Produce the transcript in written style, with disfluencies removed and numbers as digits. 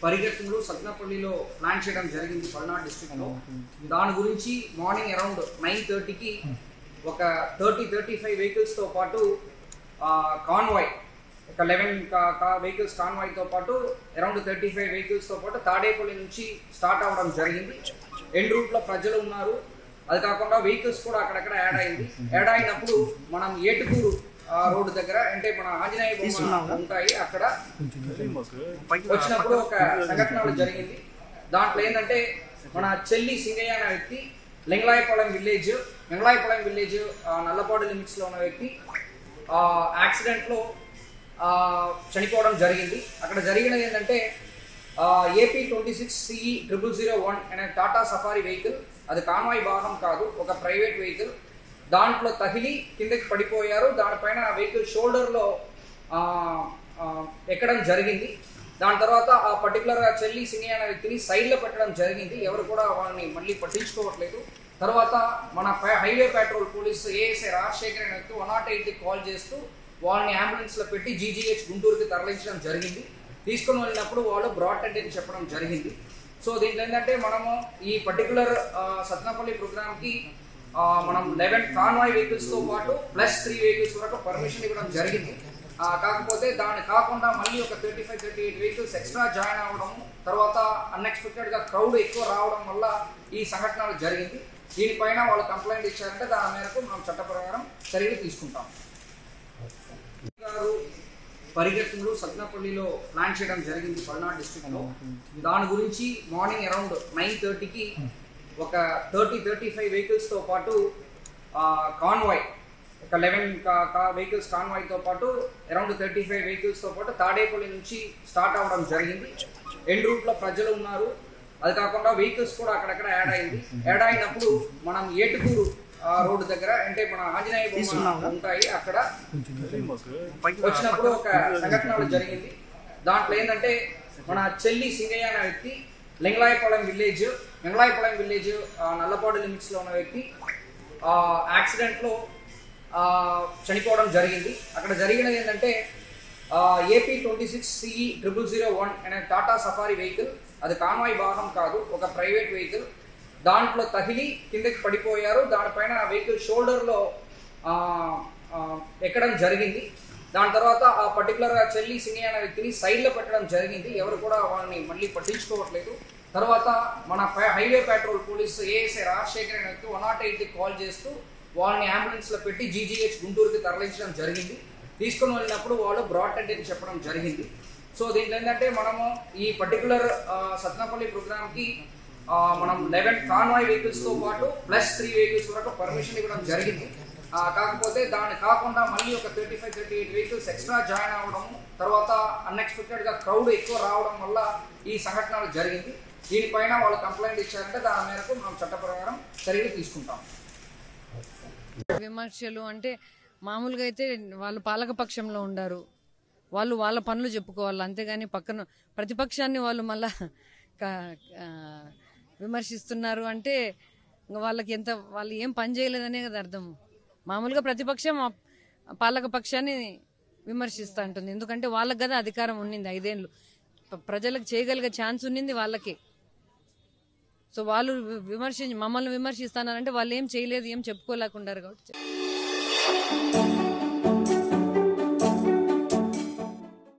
పరిగెత్తులు సత్నపల్లిలో plan చేయడం జరిగింది పల్నాడు డిస్ట్రిక్ట్లో. దాని గురించి మార్నింగ్ అరౌండ్ 9:30కి ఒక 30-35 వెహికల్స్తో పాటు కాన్వాయ్ ఒక 11 వెహికల్స్ కాన్వాయ్తో పాటు అరౌండ్ 35 వెహికల్స్తో పాటు తాడేపల్లి నుంచి స్టార్ట్ అవ్వడం జరిగింది. ఎండ్ రూట్లో ప్రజలు ఉన్నారు. అది కాకుండా వెహికల్స్ కూడా అక్కడక్కడ యాడ్ అయింది. యాడ్ అయినప్పుడు మనం ఏటుకూరు రోడ్డు దగ్గర అంటే మన ఆంజనేయ బొమ్మ ఉంటాయి, అక్కడ వచ్చినప్పుడు ఒక సంఘటన జరిగింది. దాంట్లో ఏంటంటే మన చెల్లి సింగయ్య అనే వ్యక్తి లింగలాయపాలెం విలేజ్ నల్లపాడు లిమిట్స్ లో ఉన్న వ్యక్తి యాక్సిడెంట్లో చనిపోవడం జరిగింది. అక్కడ జరిగినది ఏంటంటే AP 26 CE 0001 అనే టాటా సఫారీ వెహికల్, అది కాన్వాయ్ వాహనం కాదు, ఒక ప్రైవేట్ వెహికల్. దాంట్లో తగిలి కిందకి పడిపోయారు. దానిపైన వెహికల్ షోల్డర్లో ఎక్కడం జరిగింది. దాని తర్వాత ఆ పర్టికులర్గా చెల్లి సింగయ్య అనే వ్యక్తిని సైడ్లో పెట్టడం జరిగింది. ఎవరు కూడా వాళ్ళని మళ్ళీ పట్టించుకోవట్లేదు. తర్వాత మన highway petrol police ASI Rajasekhar అనే వ్యక్తి 108కి కాల్ చేస్తూ వాళ్ళని అంబులెన్స్లో పెట్టి GGH గుంటూరుకి తరలించడం జరిగింది. తీసుకుని వెళ్ళినప్పుడు వాళ్ళు బ్రాడ్ డెడ్ అని చెప్పడం జరిగింది. సో దీంట్లో ఏంటంటే మనము ఈ పర్టికులర్ సత్నపల్లి ప్రోగ్రామ్కి మనం 11 కాన్వాయ్ వెహికల్స్తో పాటు +3 వెహికల్స్ వరకు పర్మిషన్ ఇవ్వడం జరిగింది. కాకపోతే దాన్ని కాకుండా మళ్ళీ ఒక 35-38 వెహికల్స్ ఎక్స్ట్రా జాయిన్ అవ్వడం, తర్వాత అన్ఎక్స్పెక్టెడ్గా క్రౌడ్ ఎక్కువ రావడం వల్ల ఈ సంఘటన జరిగింది. దీనిపైన వాళ్ళు కంప్లైంట్ ఇచ్చారంటే దాని మేరకు మనం చట్ట ప్రకారం చర్యలు తీసుకుంటాం. పరిగెత్తులు సత్నపల్లిలో ప్లాన్ చేయడం జరిగింది పల్నాడు డిస్ట్రిక్ట్లో. దాని గురించి మార్నింగ్ అరౌండ్ 9:30కి ఒక 30-35 వెహికల్స్తో పాటు కాన్వాయ్ ఒక 11 వెహికల్స్ కాన్వాయ్తో పాటు అరౌండ్ 35 వెహికల్స్తో పాటు తాడేపల్లి నుంచి స్టార్ట్ అవ్వడం జరిగింది. ఎండ్ రూట్లో ప్రజలు ఉన్నారు. అది కాకుండా వెహికల్స్ కూడా అక్కడక్కడ యాడ్ అయింది. యాడ్ అయినప్పుడు మనం ఏటుకూరు రోడ్డు దగ్గర అంటే మన ఆంజనేయ బొమ్మ ఉంటాయి, అక్కడ వచ్చినప్పుడు ఒక సంఘటన జరిగింది. దాంట్లో ఏంటంటే మన చెల్లి సింగయ్య అనే వ్యక్తి లింగలాయపాలెం విలేజ్ నల్లపాడు లిమిట్స్ లో ఉన్న వ్యక్తి యాక్సిడెంట్లో చనిపోవడం జరిగింది. అక్కడ జరిగినది ఏంటంటే AP 26 CE 0001 అనే టాటా సఫారీ వెహికల్, అది కాన్వాయ్ వాహనం కాదు, ఒక ప్రైవేట్ వెహికల్. దాంట్లో తగిలి కిందకి పడిపోయారు. దానిపైన వెహికల్ షోల్డర్లో ఎక్కడం జరిగింది. దాని తర్వాత ఆ పర్టికులర్గా చెల్లి సింగయ్య అనే వ్యక్తిని సైడ్లో పెట్టడం జరిగింది. ఎవరు కూడా వాళ్ళని మళ్ళీ పట్టించుకోవట్లేదు. తర్వాత మన highway petrol police ASI Rajasekhar అనే వ్యక్తి 108కి కాల్ చేస్తూ వాళ్ళని అంబులెన్స్లో పెట్టి GGH గుంటూరుకి తరలించడం జరిగింది. తీసుకుని వెళ్ళినప్పుడు వాళ్ళు బ్రాడ్ డెడ్ అని చెప్పడం జరిగింది. సో దీంట్లో ఏంటంటే మనము ఈ పర్టికులర్ సత్నపల్లి ప్రోగ్రామ్కి మనం 11 కాన్వాయ్ వెహికల్స్తో పాటు +3 వెహికల్స్ వరకు పర్మిషన్ ఇవ్వడం జరిగింది. కాకపోతే దాన్ని కాకుండా మళ్ళీ ఒక 35-38 వెహికల్స్ ఎక్స్ట్రా జాయిన్ అవ్వడం, తర్వాత అన్ఎక్స్పెక్టెడ్గా క్రౌడ్ ఎక్కువ రావడం వల్ల ఈ సంఘటన జరిగింది. దీనిపైన వాళ్ళు కంప్లైంట్ ఇచ్చారంటే దాని మేరకు మనం చట్ట ప్రకారం చర్యలు తీసుకుంటాం. విమర్శలు అంటే మామూలుగా అయితే వాళ్ళు పాలకపక్షంలో ఉండారు, వాళ్ళు వాళ్ళ పనులు చెప్పుకోవాలి, అంతేగాని పక్కన ప్రతిపక్షాన్ని వాళ్ళు మళ్ళా విమర్శిస్తున్నారు అంటే వాళ్ళకి వాళ్ళు ఏం పని చేయలేదనే కదా అర్థం. మామూలుగా ప్రతిపక్షం పాలక పక్షాన్ని విమర్శిస్తూ ఉంటుంది, ఎందుకంటే వాళ్ళకి కదా అధికారం ఉన్నింది 5 ఏళ్ళు, ప్రజలకు చేయగలిగే ఛాన్స్ ఉన్నింది వాళ్ళకి. సో వాళ్ళు మమ్మల్ని విమర్శిస్తున్నారంటే వాళ్ళు ఏం చేయలేదు, ఏం చెప్పుకోలేకున్నారు కాబట్టి.